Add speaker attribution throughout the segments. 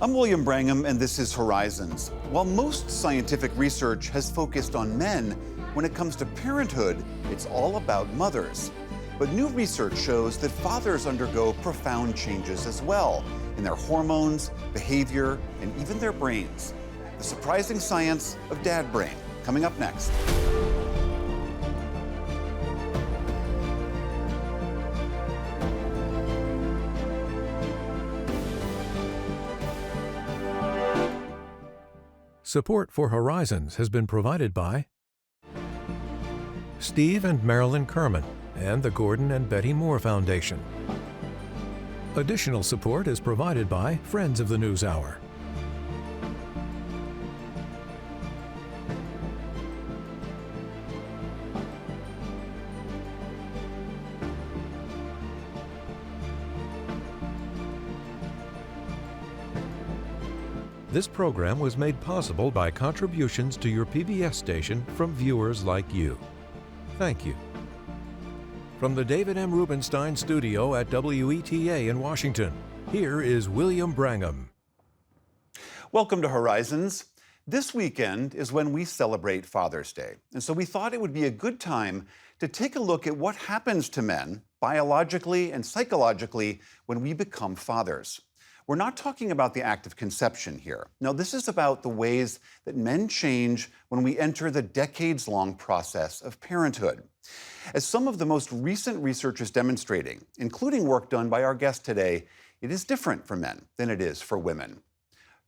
Speaker 1: I'm William Brangham, and this is Horizons. While most scientific research has focused on men, when it comes to parenthood, it's all about mothers. But new research shows that fathers undergo profound changes as well in their hormones, behavior, and even their brains. The surprising science of dad brain, coming up next.
Speaker 2: Support for Horizons has been provided by Steve and Marilyn Kerman and the Gordon and Betty Moore Foundation. Additional support is provided by Friends of the NewsHour. This program was made possible by contributions to your PBS station from viewers like you. Thank you. From the David M. Rubenstein studio at WETA in Washington, here is William Brangham.
Speaker 1: Welcome to Horizons. This weekend is when we celebrate Father's Day, and so we thought it would be a good time to take a look at what happens to men biologically and psychologically when we become fathers. We're not talking about the act of conception here. No, this is about the ways that men change when we enter the decades-long process of parenthood. As some of the most recent research is demonstrating, including work done by our guest today, it is different for men than it is for women.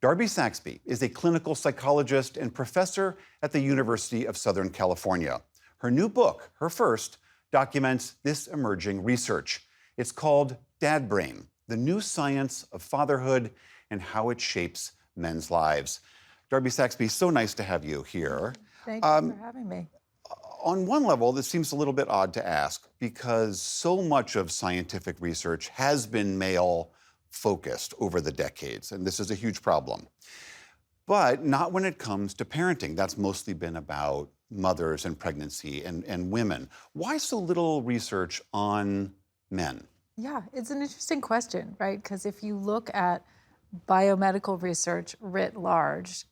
Speaker 1: Darby Saxbe is a clinical psychologist and professor at the University of Southern California. Her new book, her first, documents this emerging research. It's called Dad Brain: The New Science of Fatherhood and How It Shapes Men's Lives. Darby Saxbe, so nice to have you here.
Speaker 3: Thank you for having me.
Speaker 1: On one level, this seems a little bit odd to ask because so much of scientific research has been male-focused over the decades, and this is a huge problem. But not when it comes to parenting. That's mostly been about mothers and pregnancy and women. Why so little research on men?
Speaker 3: Yeah, it's an interesting question, right? Because if you look at biomedical research writ large,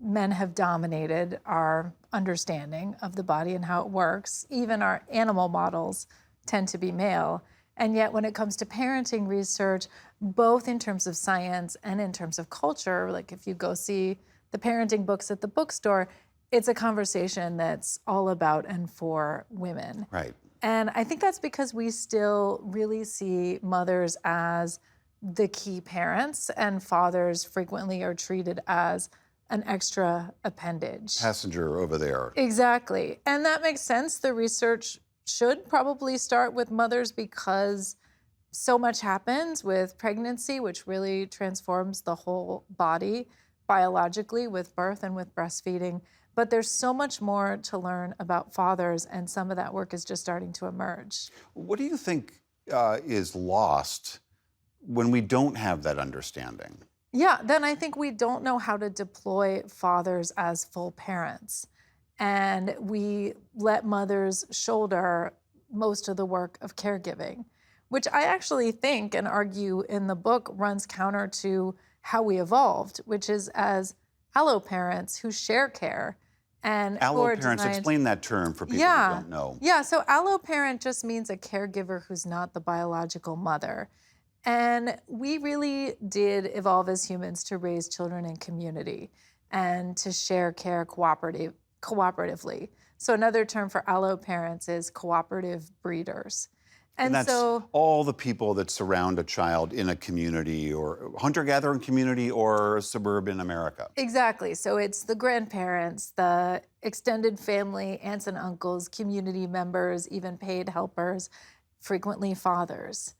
Speaker 3: men have dominated our understanding of the body and how it works. Even our animal models tend to be male. And yet when it comes to parenting research, both in terms of science and in terms of culture, like if you go see the parenting books at the bookstore, it's a conversation that's all about and for women.
Speaker 1: Right.
Speaker 3: And I think that's because we still really see mothers as the key parents, and fathers frequently are treated as an extra appendage.
Speaker 1: Passenger over there.
Speaker 3: Exactly. And that makes sense. The research should probably start with mothers because so much happens with pregnancy, which really transforms the whole body biologically with birth and with breastfeeding. But there's so much more to learn about fathers, and some of that work is just starting to emerge.
Speaker 1: What do you think is lost when we don't have that understanding?
Speaker 3: Yeah, then I think we don't know how to deploy fathers as full parents. And we let mothers shoulder most of the work of caregiving, which I actually think and argue in the book runs counter to how we evolved, which is as alloparents who share care. And
Speaker 1: alloparents, explain that term for people who don't know.
Speaker 3: Yeah, so alloparent just means a caregiver who's not the biological mother. And we really did evolve as humans to raise children in community and to share care cooperatively. So another term for alloparents is cooperative breeders.
Speaker 1: And that's so all the people that surround a child in a community or hunter-gathering community or suburban America.
Speaker 3: Exactly. So it's the grandparents, the extended family, aunts and uncles, community members, even paid helpers, frequently fathers.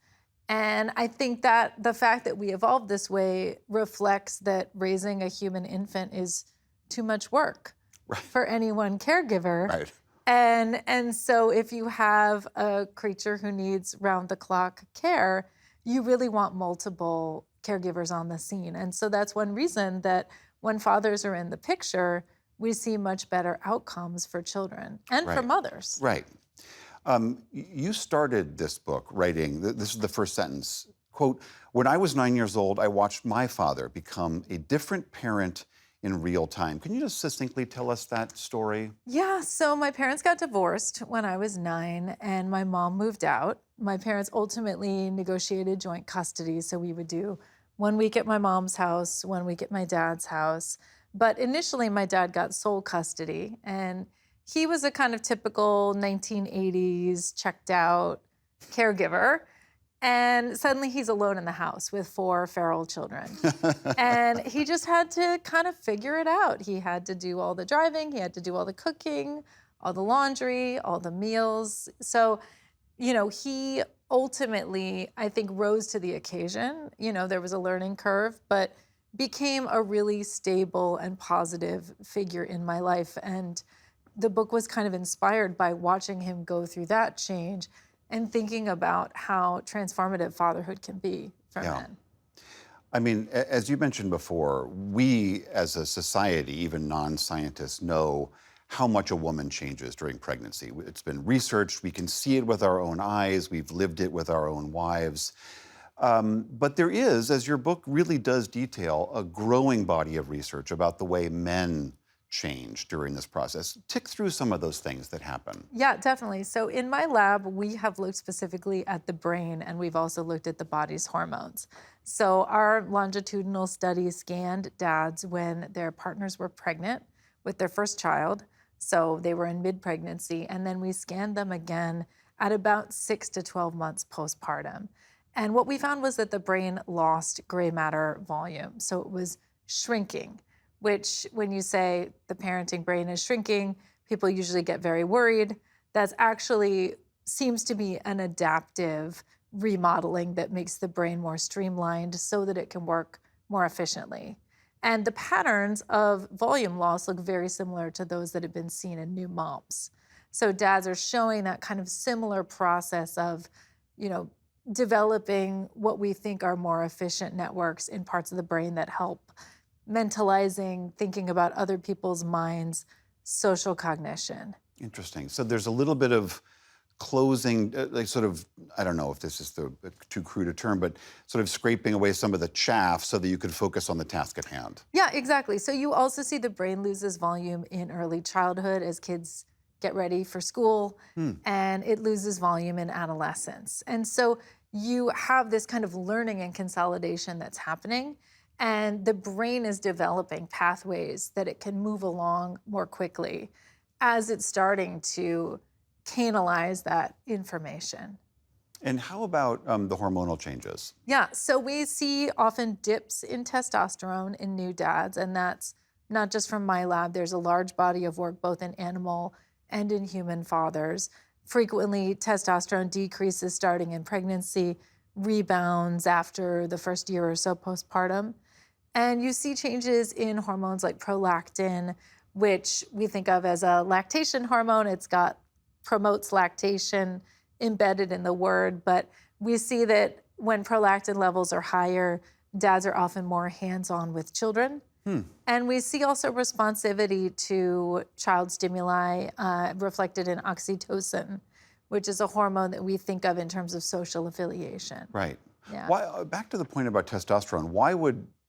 Speaker 3: And I think that the fact that we evolved this way reflects that raising a human infant is too much work for any one caregiver.
Speaker 1: Right.
Speaker 3: And so if you have a creature who needs round-the-clock care, you really want multiple caregivers on the scene. And so that's one reason that when fathers are in the picture, we see much better outcomes for children and for mothers.
Speaker 1: Right. You started this book writing, this is the first sentence Quote, when I was 9 years old, I watched my father become a different parent in real time. Can you just succinctly tell us that story?
Speaker 3: Yeah, so my parents got divorced when I was 9 and my mom moved out. My parents ultimately negotiated joint custody, so we would do 1 week at my mom's house, 1 week at my dad's house. But initially, my dad got sole custody, and he was a kind of typical 1980s checked out caregiver. And suddenly he's alone in the house with 4 feral children. And he just had to kind of figure it out. He had to do all the driving, he had to do all the cooking, all the laundry, all the meals. So, he ultimately, I think, rose to the occasion. There was a learning curve, but became a really stable and positive figure in my life. And the book was kind of inspired by watching him go through that change and thinking about how transformative fatherhood can be for men.
Speaker 1: I mean, as you mentioned before, we as a society, even non-scientists, know how much a woman changes during pregnancy. It's been researched, we can see it with our own eyes, we've lived it with our own wives. But there is, as your book really does detail, a growing body of research about the way men change during this process. Tick through some of those things that happen.
Speaker 3: Yeah, definitely. So in my lab, we have looked specifically at the brain, and we've also looked at the body's hormones. So our longitudinal study scanned dads when their partners were pregnant with their first child. So they were in mid-pregnancy, and then we scanned them again at about 6 to 12 months postpartum. And what we found was that the brain lost gray matter volume. So it was shrinking, which when you say the parenting brain is shrinking, people usually get very worried. That's actually seems to be an adaptive remodeling that makes the brain more streamlined so that it can work more efficiently. And the patterns of volume loss look very similar to those that have been seen in new moms. So dads are showing that kind of similar process of, developing what we think are more efficient networks in parts of the brain that help mentalizing, thinking about other people's minds, social cognition.
Speaker 1: Interesting. So there's a little bit of closing, I don't know if this is too crude a term, but sort of scraping away some of the chaff so that you could focus on the task at hand.
Speaker 3: Yeah, exactly. So you also see the brain loses volume in early childhood as kids get ready for school, and it loses volume in adolescence. And so you have this kind of learning and consolidation that's happening, and the brain is developing pathways that it can move along more quickly as it's starting to canalize that information.
Speaker 1: And how about the hormonal changes?
Speaker 3: Yeah, so we see often dips in testosterone in new dads, and that's not just from my lab. There's a large body of work both in animal and in human fathers. Frequently, testosterone decreases starting in pregnancy, rebounds after the first year or so postpartum. And you see changes in hormones like prolactin, which we think of as a lactation hormone. It's got promotes lactation embedded in the word, but we see that when prolactin levels are higher, dads are often more hands-on with children. And we see also responsivity to child stimuli reflected in oxytocin, which is a hormone that we think of in terms of social affiliation.
Speaker 1: Right.
Speaker 3: Yeah.
Speaker 1: Back to the point about testosterone,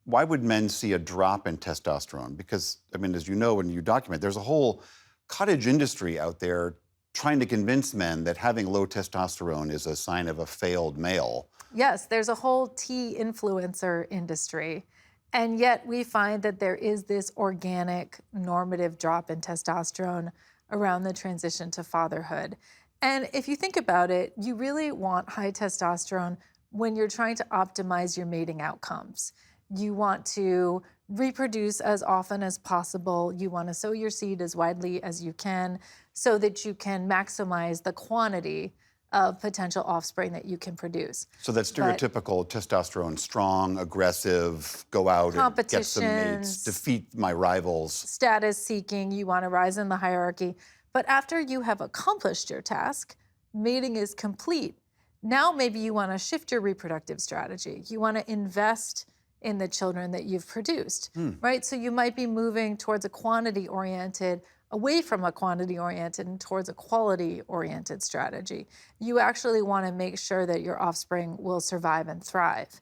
Speaker 1: why would men see a drop in testosterone? Because, I mean, as you know, when you document, there's a whole cottage industry out there trying to convince men that having low testosterone is a sign of a failed male.
Speaker 3: Yes, there's a whole tea influencer industry. And yet we find that there is this organic normative drop in testosterone around the transition to fatherhood. And if you think about it, you really want high testosterone when you're trying to optimize your mating outcomes. You want to reproduce as often as possible. You want to sow your seed as widely as you can so that you can maximize the quantity of potential offspring that you can produce.
Speaker 1: So that stereotypical testosterone, strong, aggressive, go out and get some mates, defeat my rivals.
Speaker 3: Status seeking, you want to rise in the hierarchy. But after you have accomplished your task, mating is complete. Now maybe you want to shift your reproductive strategy. You want to invest in the children that you've produced, right? So you might be moving towards a quantity-oriented away from a quantity-oriented and towards a quality-oriented strategy. You actually want to make sure that your offspring will survive and thrive.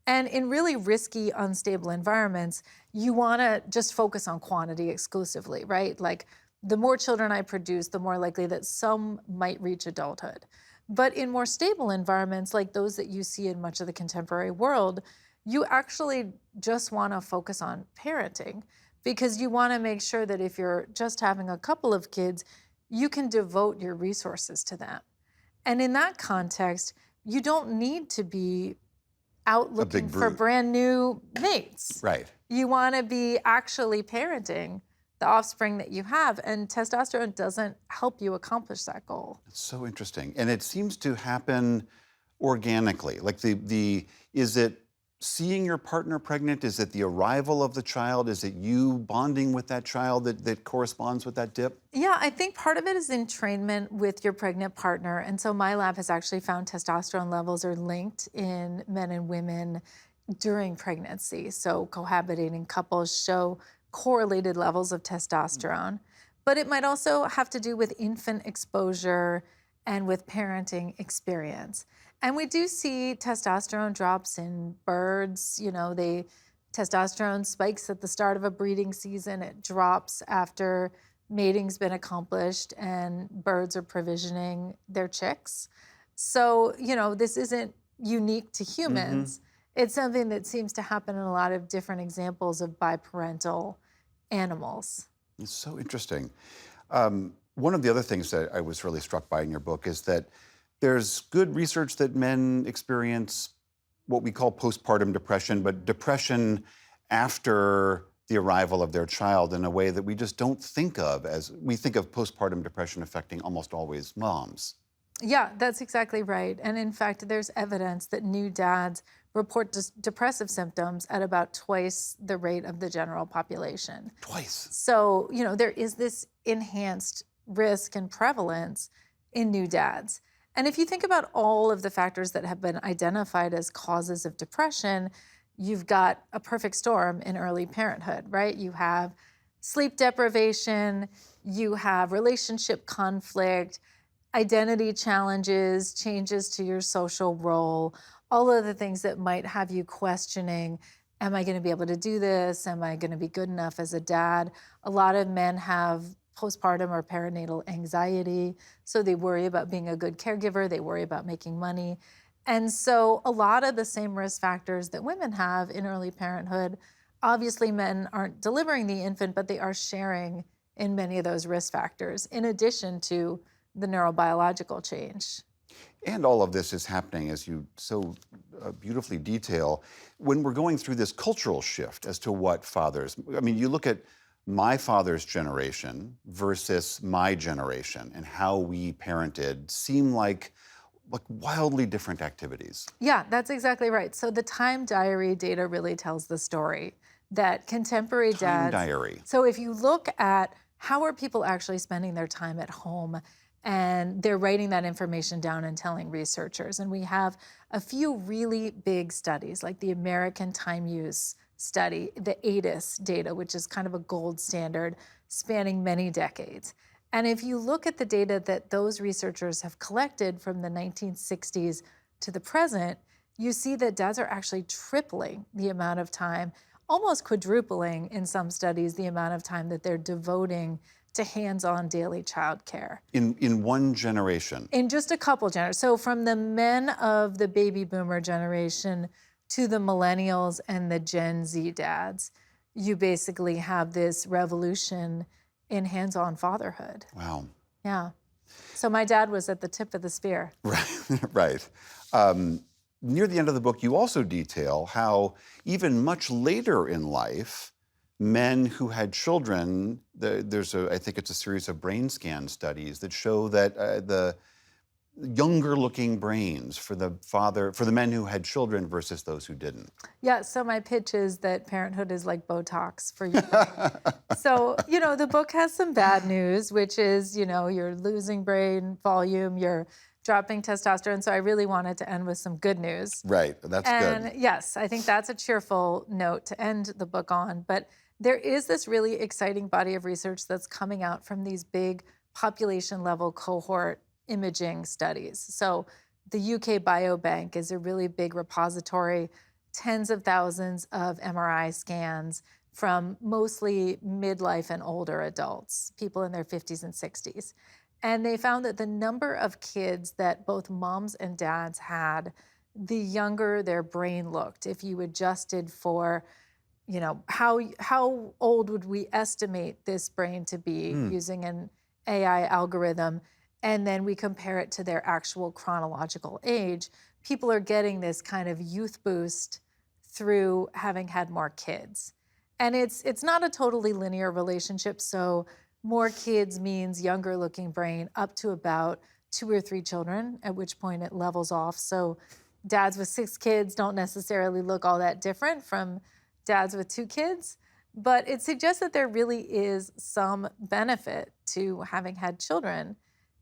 Speaker 3: And in really risky, unstable environments, you want to just focus on quantity exclusively, right? Like, the more children I produce, the more likely that some might reach adulthood. But in more stable environments, like those that you see in much of the contemporary world, you actually just want to focus on parenting, because you want to make sure that if you're just having a couple of kids, you can devote your resources to them. And in that context, you don't need to be out looking for brand new mates.
Speaker 1: Right.
Speaker 3: You want to be actually parenting the offspring that you have, and testosterone doesn't help you accomplish that goal.
Speaker 1: It's so interesting. And it seems to happen organically. Like is it seeing your partner pregnant? Is it the arrival of the child? Is it you bonding with that child that corresponds with that dip?
Speaker 3: Yeah, I think part of it is entrainment with your pregnant partner. And so my lab has actually found testosterone levels are linked in men and women during pregnancy. So cohabitating couples show correlated levels of testosterone. But it might also have to do with infant exposure and with parenting experience. And we do see testosterone drops in birds. Testosterone spikes at the start of a breeding season. It drops after mating's been accomplished and birds are provisioning their chicks. So, this isn't unique to humans. It's something that seems to happen in a lot of different examples of biparental animals.
Speaker 1: It's so interesting. One of the other things that I was really struck by in your book is that there's good research that men experience what we call postpartum depression, but depression after the arrival of their child in a way that we just don't think of, as we think of postpartum depression affecting almost always moms.
Speaker 3: Yeah, that's exactly right. And in fact, there's evidence that new dads report depressive symptoms at about twice the rate of the general population.
Speaker 1: Twice.
Speaker 3: So, there is this enhanced risk and prevalence in new dads. And if you think about all of the factors that have been identified as causes of depression, you've got a perfect storm in early parenthood, right? You have sleep deprivation, you have relationship conflict, identity challenges, changes to your social role, all of the things that might have you questioning, am I going to be able to do this? Am I going to be good enough as a dad? A lot of men have postpartum or perinatal anxiety, so they worry about being a good caregiver, they worry about making money. And so a lot of the same risk factors that women have in early parenthood, obviously men aren't delivering the infant, but they are sharing in many of those risk factors, in addition to the neurobiological change.
Speaker 1: And all of this is happening, as you so beautifully detail, when we're going through this cultural shift as to what fathers, you look at my father's generation versus my generation and how we parented seem like wildly different activities.
Speaker 3: Yeah, that's exactly right. So the time diary data really tells the story that contemporary dads...
Speaker 1: Time diary.
Speaker 3: So if you look at how are people actually spending their time at home, and they're writing that information down and telling researchers. And we have a few really big studies, like the American Time Use Study, the ATIS data, which is kind of a gold standard spanning many decades. And if you look at the data that those researchers have collected from the 1960s to the present, you see that dads are actually tripling the amount of time, almost quadrupling in some studies, the amount of time that they're devoting to hands-on daily childcare.
Speaker 1: In one generation?
Speaker 3: In just a couple generations. So from the men of the baby boomer generation to the millennials and the Gen Z dads, you basically have this revolution in hands-on fatherhood.
Speaker 1: Wow.
Speaker 3: Yeah. So my dad was at the tip of the spear.
Speaker 1: Right. Near the end of the book, you also detail how even much later in life, men who had children, I think it's a series of brain scan studies that show that the younger looking brains for the men who had children versus those who didn't.
Speaker 3: Yeah, so my pitch is that parenthood is like Botox for you. So, the book has some bad news, which is, you're losing brain volume, you're dropping testosterone. So I really wanted to end with some good news.
Speaker 1: Right, that's
Speaker 3: And
Speaker 1: good.
Speaker 3: yes, I think that's a cheerful note to end the book on. But there is this really exciting body of research that's coming out from these big population level cohort imaging studies. So the UK Biobank is a really big repository, tens of thousands of MRI scans from mostly midlife and older adults, people in their 50s and 60s. And they found that the number of kids that both moms and dads had, the younger their brain looked. If you adjusted for, how old would we estimate this brain to be using an AI algorithm, and then we compare it to their actual chronological age, people are getting this kind of youth boost through having had more kids. And it's not a totally linear relationship. So more kids means younger looking brain up to about 2 or 3 children, at which point it levels off. So dads with 6 kids don't necessarily look all that different from dads with 2 kids. But it suggests that there really is some benefit to having had children.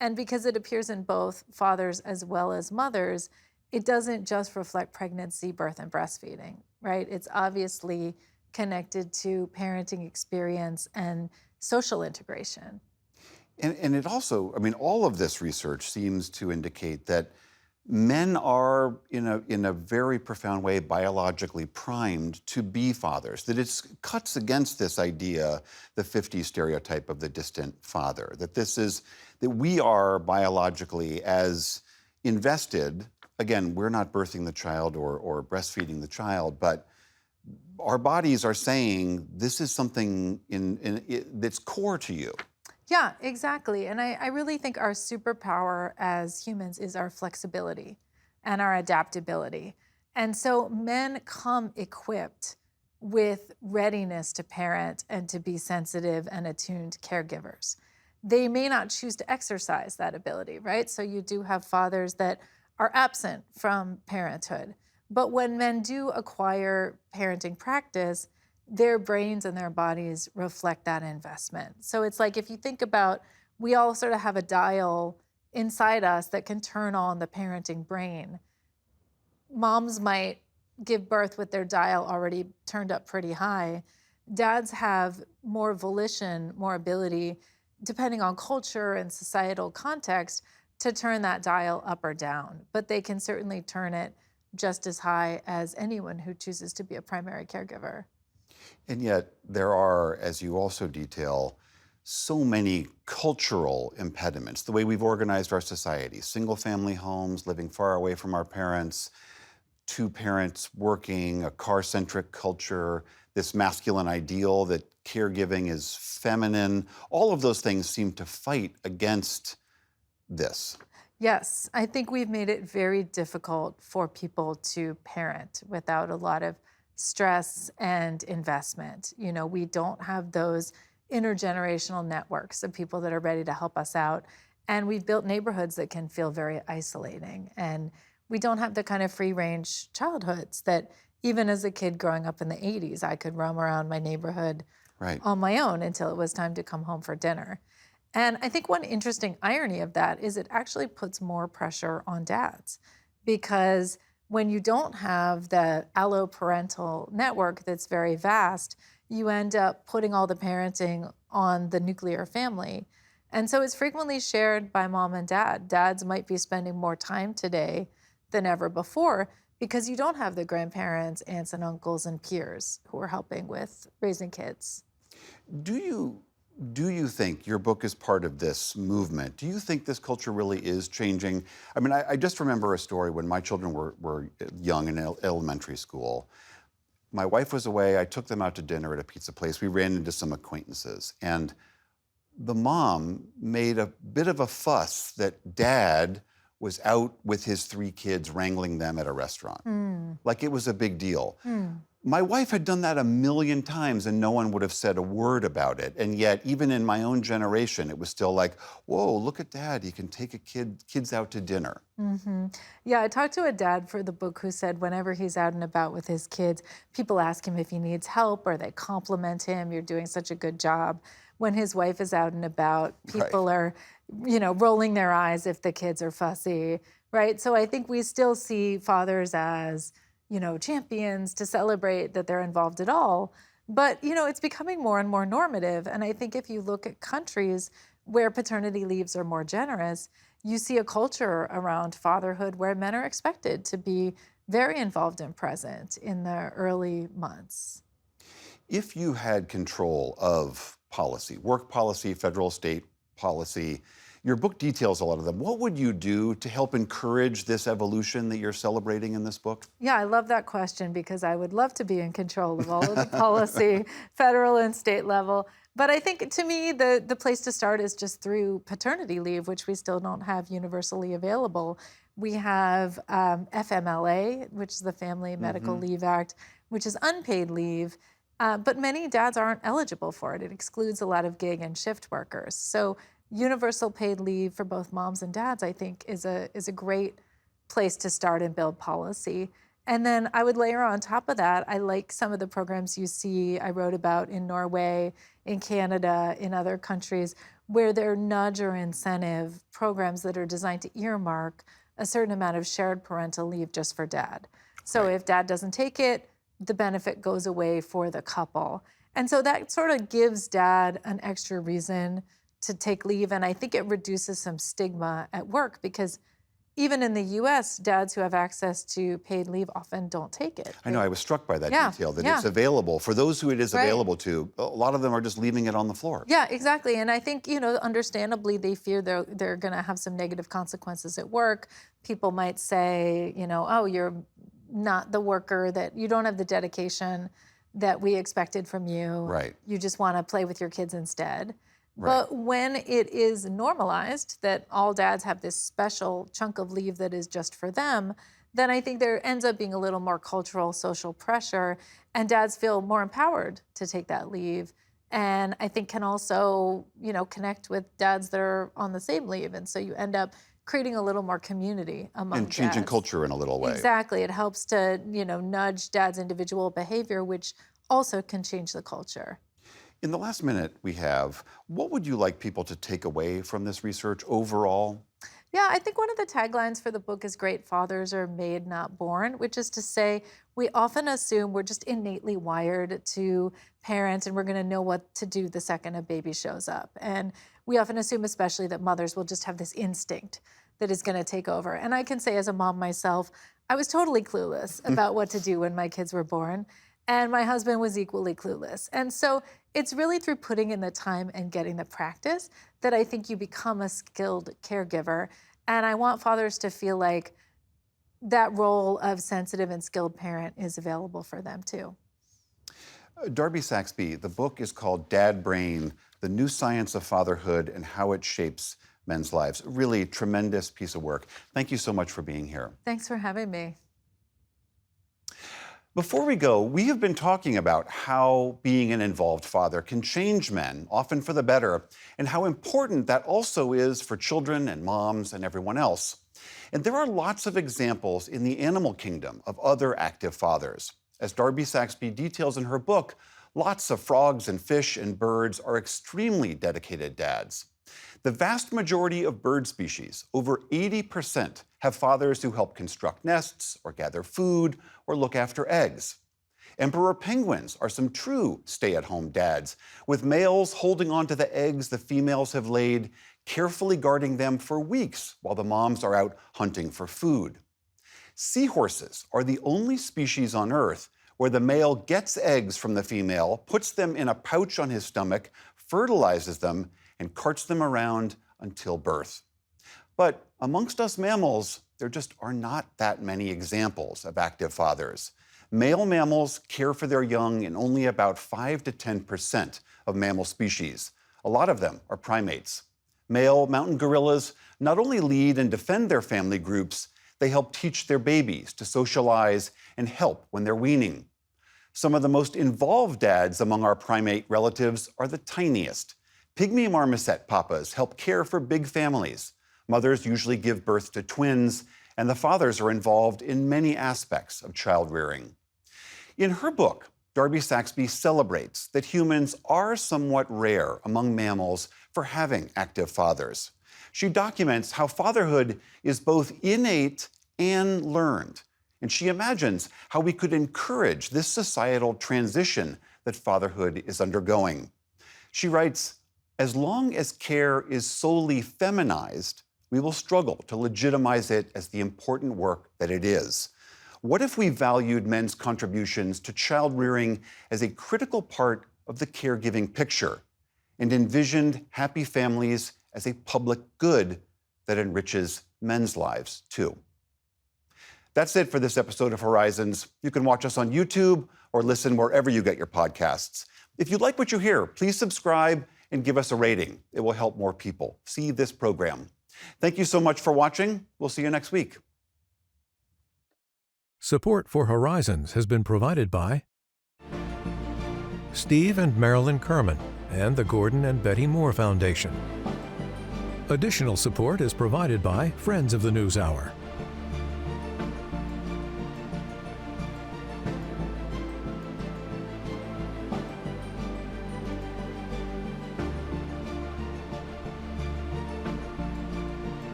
Speaker 3: And because it appears in both fathers as well as mothers, it doesn't just reflect pregnancy, birth, and breastfeeding, right? It's obviously connected to parenting experience and social integration.
Speaker 1: And it also, I mean, all of this research seems to indicate that men are, in a very profound way, biologically primed to be fathers, that it cuts against this idea, the 50s stereotype of the distant father, that we are biologically as invested. Again, we're not birthing the child or breastfeeding the child, but our bodies are saying this is something that's core to you.
Speaker 3: Yeah, exactly. And I really think our superpower as humans is our flexibility and our adaptability. And so men come equipped with readiness to parent and to be sensitive and attuned caregivers. They may not choose to exercise that ability, right? So you do have fathers that are absent from parenthood. But when men do acquire parenting practice, their brains and their bodies reflect that investment. So it's like if you think about, we all sort of have a dial inside us that can turn on the parenting brain. Moms might give birth with their dial already turned up pretty high. Dads have more volition, more ability, depending on culture and societal context, to turn that dial up or down. But they can certainly turn it just as high as anyone who chooses to be a primary caregiver.
Speaker 1: And yet there are, as you also detail, so many cultural impediments, the way we've organized our society, single-family homes, living far away from our parents, 2 parents working, a car-centric culture, this masculine ideal that caregiving is feminine. All of those things seem to fight against this.
Speaker 3: Yes, I think we've made it very difficult for people to parent without a lot of stress and investment. We don't have those intergenerational networks of people that are ready to help us out. And we've built neighborhoods that can feel very isolating. And we don't have the kind of free-range childhoods that even as a kid growing up in the 80s, I could roam around my neighborhood on my own until it was time to come home for dinner. And I think one interesting irony of that is it actually puts more pressure on dads, because when you don't have the alloparental network that's very vast, you end up putting all the parenting on the nuclear family. And so it's frequently shared by mom and dad. Dads might be spending more time today than ever before because you don't have the grandparents, aunts and uncles, and peers who are helping with raising kids.
Speaker 1: Do you think your book is part of this movement? Do you think this culture really is changing? I mean, I just remember a story when my children were young in elementary school. My wife was away. I took them out to dinner at a pizza place. We ran into some acquaintances. And the mom made a bit of a fuss that dad was out with his 3 kids wrangling them at a restaurant. Like it was a big deal. My wife had done that a million times and no one would have said a word about it. And yet, even in my own generation, it was still like, whoa, look at dad, he can take kids out to dinner.
Speaker 3: Yeah, I talked to a dad for the book who said whenever he's out and about with his kids, people ask him if he needs help or they compliment him, you're doing such a good job. When his wife is out and about, people are rolling their eyes if the kids are fussy, right? So I think we still see fathers as, champions to celebrate that they're involved at all. But, it's becoming more and more normative. And I think if you look at countries where paternity leaves are more generous, you see a culture around fatherhood where men are expected to be very involved and present in the early months.
Speaker 1: If you had control of policy, work policy, federal, state policy, your book details a lot of them. What would you do to help encourage this evolution that you're celebrating in this book?
Speaker 3: Yeah, I love that question because I would love to be in control of all of the policy, federal and state level. But I think, to me, the place to start is just through paternity leave, which we still don't have universally available. We have FMLA, which is the Family Medical Leave Act, which is unpaid leave. But many dads aren't eligible for it. It excludes a lot of gig and shift workers. So universal paid leave for both moms and dads, I think, is a great place to start and build policy. And then I would layer on top of that, I like some of the programs you see I wrote about in Norway, in Canada, in other countries, where there are nudge or incentive programs that are designed to earmark a certain amount of shared parental leave just for dad. So if dad doesn't take it, the benefit goes away for the couple. And so that sort of gives dad an extra reason to take leave. And I think it reduces some stigma at work because even in the US, dads who have access to paid leave often don't take it.
Speaker 1: I know, I was struck by that detail, that it's available. For those who it is available to, a lot of them are just leaving it on the floor.
Speaker 3: Yeah, exactly. And I think, understandably, they fear they're going to have some negative consequences at work. People might say, oh, you're not the worker, that you don't have the dedication that we expected from you.
Speaker 1: Right.
Speaker 3: You just want to play with your kids instead.
Speaker 1: Right.
Speaker 3: But when it is normalized that all dads have this special chunk of leave that is just for them, then I think there ends up being a little more cultural, social pressure, and dads feel more empowered to take that leave. And I think can also, connect with dads that are on the same leave. And so you end up creating a little more community among
Speaker 1: and changing
Speaker 3: dads.
Speaker 1: culture in a little way.
Speaker 3: Exactly. It helps to, nudge dad's individual behavior, which also can change the culture.
Speaker 1: In the last minute we have, what would you like people to take away from this research overall?
Speaker 3: Yeah, I think one of the taglines for the book is "Great fathers are made, not born," which is to say we often assume we're just innately wired to parent and we're going to know what to do the second a baby shows up. And we often assume especially that mothers will just have this instinct that is going to take over. And I can say as a mom myself, I was totally clueless about what to do when my kids were born. And my husband was equally clueless. And so it's really through putting in the time and getting the practice that I think you become a skilled caregiver. And I want fathers to feel like that role of sensitive and skilled parent is available for them too.
Speaker 1: Darby Saxbe, the book is called Dad Brain, The New Science of Fatherhood and How It Shapes Men's Lives. Really tremendous piece of work. Thank you so much for being here.
Speaker 3: Thanks for having me.
Speaker 1: Before we go, we have been talking about how being an involved father can change men, often for the better, and how important that also is for children and moms and everyone else. And there are lots of examples in the animal kingdom of other active fathers. As Darby Saxbe details in her book, lots of frogs and fish and birds are extremely dedicated dads. The vast majority of bird species, over 80%, have fathers who help construct nests or gather food or look after eggs. Emperor penguins are some true stay-at-home dads, with males holding on to the eggs the females have laid, carefully guarding them for weeks while the moms are out hunting for food. Seahorses are the only species on Earth where the male gets eggs from the female, puts them in a pouch on his stomach, fertilizes them, and carts them around until birth. But amongst us mammals, there just are not that many examples of active fathers. Male mammals care for their young in only about 5 to 10% of mammal species. A lot of them are primates. Male mountain gorillas not only lead and defend their family groups, they help teach their babies to socialize and help when they're weaning. Some of the most involved dads among our primate relatives are the tiniest. Pygmy marmoset papas help care for big families. Mothers usually give birth to twins, and the fathers are involved in many aspects of child rearing. In her book, Darby Saxbe celebrates that humans are somewhat rare among mammals for having active fathers. She documents how fatherhood is both innate and learned. And she imagines how we could encourage this societal transition that fatherhood is undergoing. She writes, as long as care is solely feminized, we will struggle to legitimize it as the important work that it is. What if we valued men's contributions to child rearing as a critical part of the caregiving picture and envisioned happy families as a public good that enriches men's lives too? That's it for this episode of Horizons. You can watch us on YouTube or listen wherever you get your podcasts. If you like what you hear, please subscribe and give us a rating. It will help more people see this program. Thank you so much for watching. We'll see you next week.
Speaker 2: Support for Horizons has been provided by Steve and Marilyn Kerman and the Gordon and Betty Moore Foundation. Additional support is provided by Friends of the NewsHour.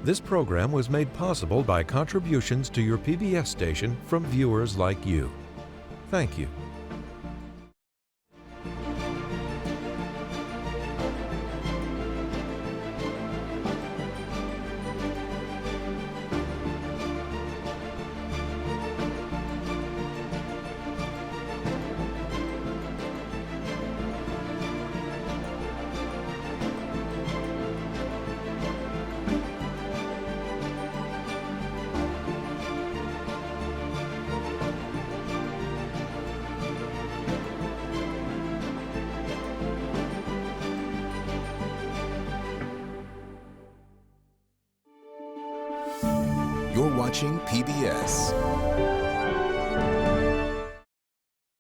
Speaker 2: This program was made possible by contributions to your PBS station from viewers like you. Thank you.
Speaker 4: You're watching PBS.